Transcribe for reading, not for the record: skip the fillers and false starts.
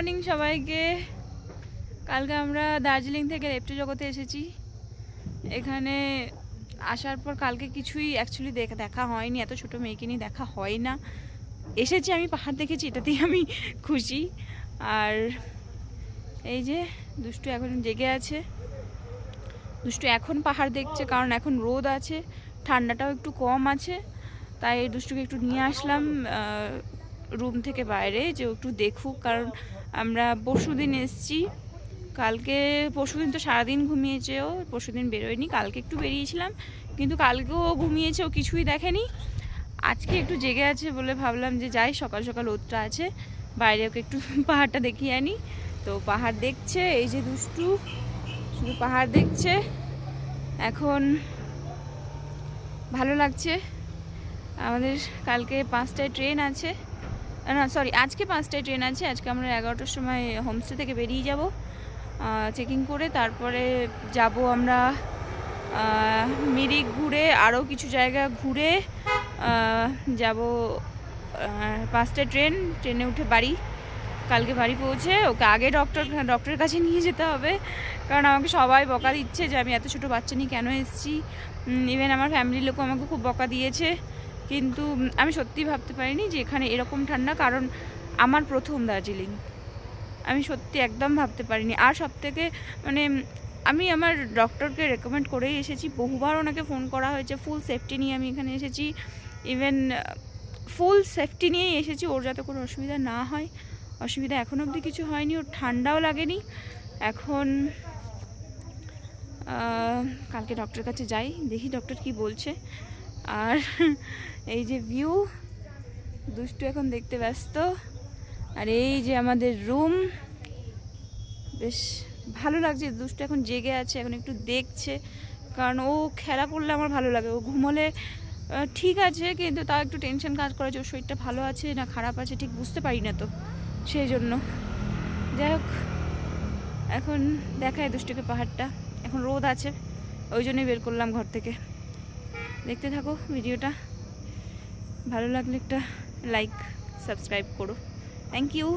Morning সবাইকে। কালকে আমরা দার্জিলিং থেকে লেপ্টে জগতে এসেছি। এখানে আসার পর কালকে কিছুই অ্যাকচুয়ালি দেখা হয়নি, এত ছোট মেয়েকে নিয়ে দেখা হয় না। এসেছি, আমি পাহাড় দেখেছি, এটাতেই আমি খুশি। আর এই যে দুষ্টু এখন জেগে আছে। দুষ্টু এখন পাহাড় দেখছে, কারণ এখন রোদ আছে, ঠান্ডাটাও একটু কম আছে। তাই দুষ্টুকে একটু নিয়ে আসলাম রুম থেকে বাইরে, যে একটু দেখুক। কারণ আমরা পরশুদিন এসেছি, কালকে পরশুদিন তো সারাদিন ঘুমিয়েছে ও, পরশুদিন বেরোয়নি। কালকে একটু বেরিয়েছিলাম, কিন্তু কালকেও ঘুমিয়েছে, ও কিছুই দেখেনি। আজকে একটু জেগে আছে বলে ভাবলাম যে যাই, সকাল সকাল রোদটা আছে, বাইরে ওকে একটু পাহাড়টা দেখিয়ে আনি। তো পাহাড় দেখছে, এই যে দুষ্টু শুধু পাহাড় দেখছে। এখন ভালো লাগছে। আমাদের কালকে 5টায় ট্রেন আছে, না সরি আজকে 5টায় ট্রেন আছে। আজকে আমরা 11টার সময় হোমস্টে থেকে বেরিয়ে যাব চেকিং করে। তারপরে যাব আমরা মিরিক ঘুরে, আরও কিছু জায়গা ঘুরে যাব। 5টায় ট্রেনে উঠে বাড়ি, কালকে বাড়ি পৌঁছে ওকে আগে ডক্টরের কাছে নিয়ে যেতে হবে। কারণ আমাকে সবাই বকা দিচ্ছে যে আমি এত ছোটো বাচ্চা নিয়ে কেন এসেছি। ইভেন আমার ফ্যামিলির লোকও আমাকে খুব বকা দিয়েছে। কিন্তু আমি সত্যিই ভাবতে পারিনি যে এখানে এরকম ঠান্ডা, কারণ আমার প্রথম দার্জিলিং। আমি সত্যি একদম ভাবতে পারিনি। আর সবথেকে মানে আমি আমার ডক্টরকে রেকমেন্ড করেই এসেছি, বহুবার ওনাকে ফোন করা হয়েছে। ফুল সেফটি নিয়ে আমি এখানে এসেছি, ইভেন ফুল সেফটি নিয়েই এসেছি, ওর যাতে কোনো অসুবিধা না হয়। অসুবিধা এখন অবধি কিছু হয়নি, ওর ঠান্ডাও লাগেনি। এখন কালকে ডক্টরের কাছে যাই, দেখি ডক্টর কি বলছে। আর এই যে ভিউ, দুষ্টু এখন দেখতে ব্যস্ত। আর এই যে আমাদের রুম, বেশ ভালো লাগছে। দুষ্টু এখন জেগে আছে, এখন একটু দেখছে, কারণ ও খেলা করলে আমার ভালো লাগে। ও ঘুমোলে ঠিক আছে, কিন্তু তাও একটু টেনশন কাজ করে যে ওর শরীরটা ভালো আছে না খারাপ আছে, ঠিক বুঝতে পারি না। তো সেই জন্য যাই হোক, এখন দেখায় দুষ্টুকে পাহাড়টা। এখন রোদ আছে, ওই জন্যই বের করলাম ঘর থেকে। দেখতে থাকো ভিডিওটা, ভালো লাগলে একটা লাইক সাবস্ক্রাইব করো। Thank you.